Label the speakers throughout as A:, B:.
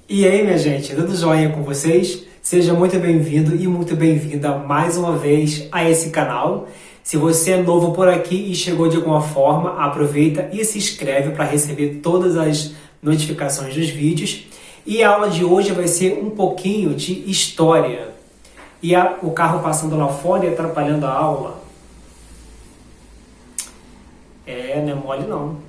A: E aí, minha gente, tudo jóia com vocês? Seja muito bem-vindo e muito bem-vinda mais uma vez a esse canal. Se você é novo por aqui e chegou de alguma forma, aproveita e se inscreve para receber todas as notificações dos vídeos. E a aula de hoje vai ser um pouquinho de história. E o carro passando lá fora e atrapalhando a aula. Não é mole não.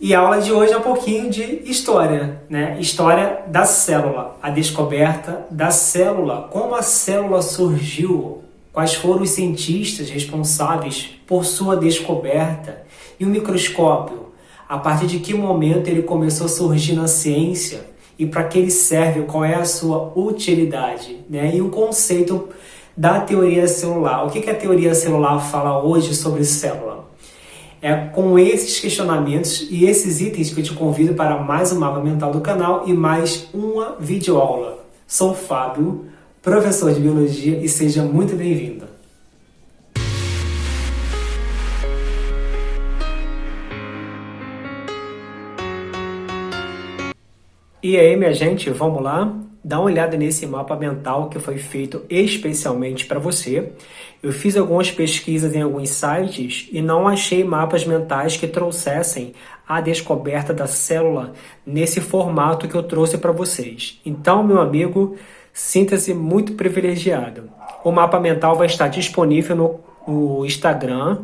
A: E a aula de hoje é um pouquinho de história, né? História da célula, a descoberta da célula, como a célula surgiu, quais foram os cientistas responsáveis por sua descoberta e o microscópio, a partir de que momento ele começou a surgir na ciência e para que ele serve, qual é a sua utilidade, né? E o conceito da teoria celular. O que a teoria celular fala hoje sobre célula? É com esses questionamentos e esses itens que eu te convido para mais um mapa mental do canal e mais uma videoaula. Sou o Fábio, professor de Biologia, e seja muito bem-vindo. E aí, minha gente, vamos lá? Dá uma olhada nesse mapa mental que foi feito especialmente para você. Eu fiz algumas pesquisas em alguns sites e não achei mapas mentais que trouxessem a descoberta da célula nesse formato que eu trouxe para vocês. Então, meu amigo, sinta-se muito privilegiado. O mapa mental vai estar disponível no Instagram.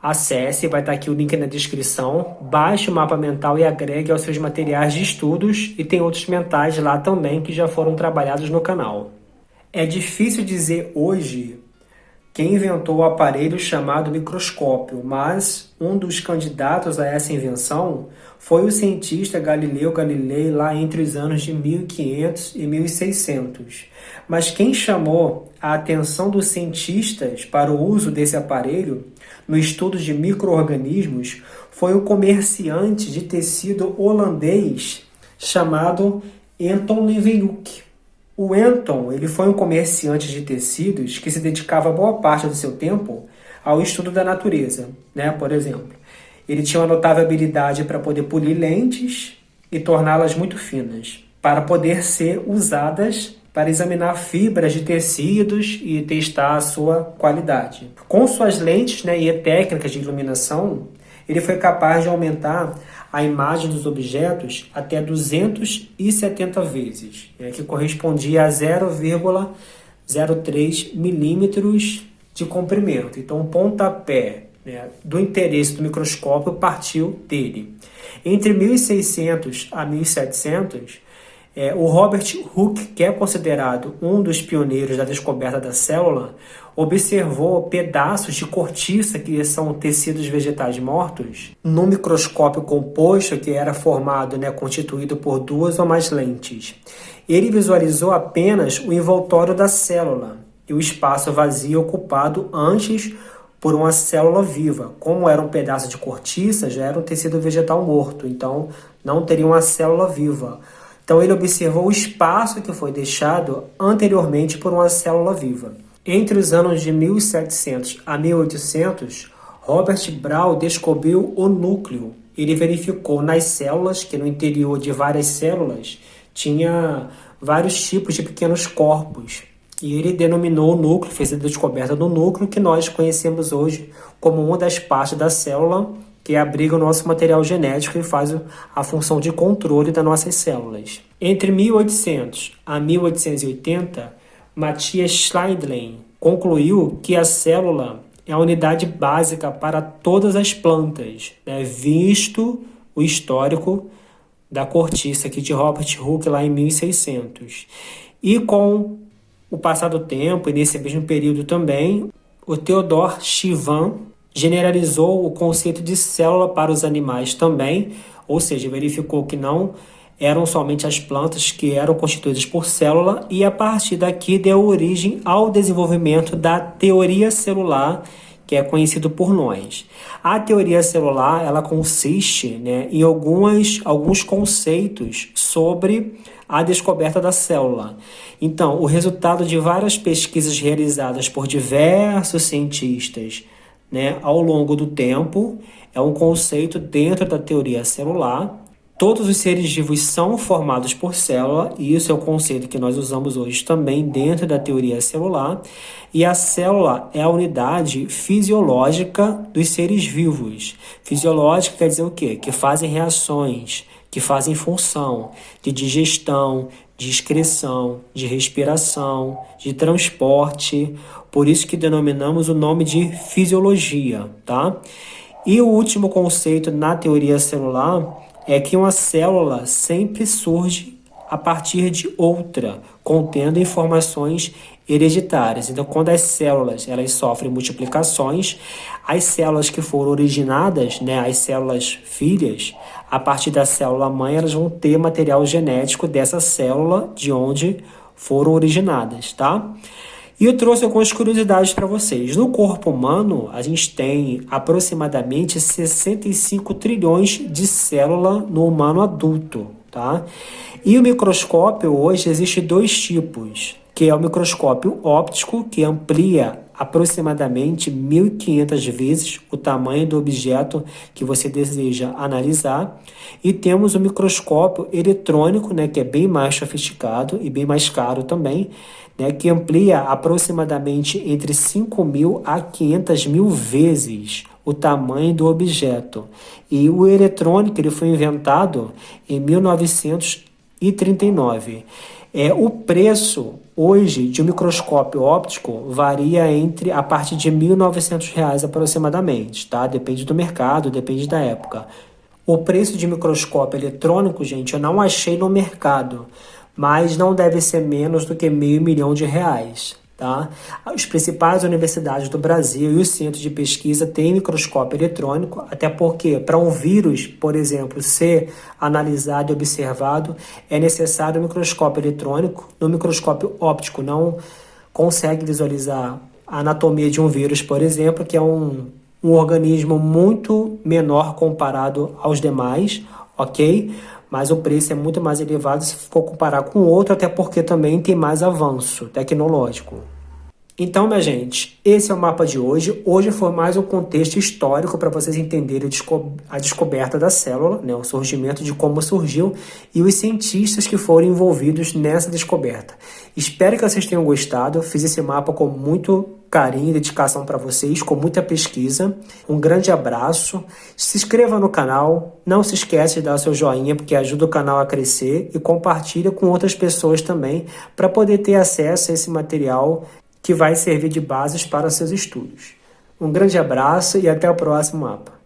A: Acesse, vai estar aqui o link na descrição, baixe o mapa mental e agregue aos seus materiais de estudos, e tem outros mentais lá também que já foram trabalhados no canal. É difícil dizer hoje quem inventou o aparelho chamado microscópio, mas um dos candidatos a essa invenção foi o cientista Galileu Galilei lá entre os anos de 1500 e 1600. Mas quem chamou a atenção dos cientistas para o uso desse aparelho no estudo de micro-organismos foi o comerciante de tecido holandês chamado Anton Leeuwenhoek. O Anton, ele foi um comerciante de tecidos que se dedicava boa parte do seu tempo ao estudo da natureza, né? Por exemplo, ele tinha uma notável habilidade para poder polir lentes e torná-las muito finas, para poder ser usadas para examinar fibras de tecidos e testar a sua qualidade. Com suas lentes, né, e técnicas de iluminação, ele foi capaz de aumentar a imagem dos objetos até 270 vezes, que correspondia a 0,03 milímetros de comprimento. Então, o pontapé, do interesse do microscópio partiu dele. Entre 1600 a 1700, o Robert Hooke, que é considerado um dos pioneiros da descoberta da célula, observou pedaços de cortiça, que são tecidos vegetais mortos, no microscópio composto, que era formado, constituído por duas ou mais lentes. Ele visualizou apenas o envoltório da célula e o espaço vazio ocupado antes por uma célula viva. Como era um pedaço de cortiça, já era um tecido vegetal morto, então não teria uma célula viva. Então ele observou o espaço que foi deixado anteriormente por uma célula viva. Entre os anos de 1700 a 1800, Robert Brown descobriu o núcleo. Ele verificou nas células que no interior de várias células tinha vários tipos de pequenos corpos. E ele denominou o núcleo, fez a descoberta do núcleo, que nós conhecemos hoje como uma das partes da célula que abriga o nosso material genético e faz a função de controle das nossas células. Entre 1800 a 1880, Matthias Schleiden concluiu que a célula é a unidade básica para todas as plantas, visto o histórico da cortiça aqui de Robert Hooke lá em 1600. E com o passar do tempo, e nesse mesmo período também, o Theodor Schwann generalizou o conceito de célula para os animais também, ou seja, verificou que não eram somente as plantas que eram constituídas por célula, e a partir daqui deu origem ao desenvolvimento da teoria celular, que é conhecido por nós. A teoria celular, ela consiste, em alguns conceitos sobre a descoberta da célula. Então, o resultado de várias pesquisas realizadas por diversos cientistas, ao longo do tempo, é um conceito dentro da teoria celular, Todos os seres vivos são formados por célula, e isso é o conceito que nós usamos hoje também dentro da teoria celular. E a célula é a unidade fisiológica dos seres vivos. Fisiológica quer dizer o quê? Que fazem reações, que fazem função de digestão, de excreção, de respiração, de transporte. Por isso que denominamos o nome de fisiologia, tá? E o último conceito na teoria celular é que uma célula sempre surge a partir de outra, contendo informações hereditárias. Então, quando as células elas sofrem multiplicações, as células que foram originadas, né, as células filhas, a partir da célula mãe, elas vão ter material genético dessa célula de onde foram originadas, tá? E eu trouxe algumas curiosidades para vocês. No corpo humano, a gente tem aproximadamente 65 trilhões de células no humano adulto, tá? E o microscópio, hoje, existe dois tipos, que é o microscópio óptico, que amplia aproximadamente 1.500 vezes o tamanho do objeto que você deseja analisar. E temos o microscópio eletrônico, né, que é bem mais sofisticado e bem mais caro também, né, que amplia aproximadamente entre 5.000 a 500.000 vezes o tamanho do objeto. E o eletrônico ele foi inventado em 1939. O preço hoje de um microscópio óptico varia entre a partir de R$ 1.900 aproximadamente, tá? Depende do mercado, depende da época. O preço de microscópio eletrônico, gente, eu não achei no mercado, mas não deve ser menos do que R$ 500.000, tá? As principais universidades do Brasil e os centros de pesquisa têm microscópio eletrônico, até porque para um vírus, por exemplo, ser analisado e observado, é necessário um microscópio eletrônico. No microscópio óptico não consegue visualizar a anatomia de um vírus, por exemplo, que é um organismo muito menor comparado aos demais, ok? Mas o preço é muito mais elevado se for comparar com outro, até porque também tem mais avanço tecnológico. Então, minha gente, esse é o mapa de hoje. Hoje foi mais um contexto histórico para vocês entenderem a descoberta da célula, né, o surgimento de como surgiu e os cientistas que foram envolvidos nessa descoberta. Espero que vocês tenham gostado. Eu fiz esse mapa com muito carinho e dedicação para vocês, com muita pesquisa. Um grande abraço. Se inscreva no canal. Não se esquece de dar o seu joinha, porque ajuda o canal a crescer, e compartilha com outras pessoas também, para poder ter acesso a esse material que vai servir de bases para seus estudos. Um grande abraço e até o próximo mapa.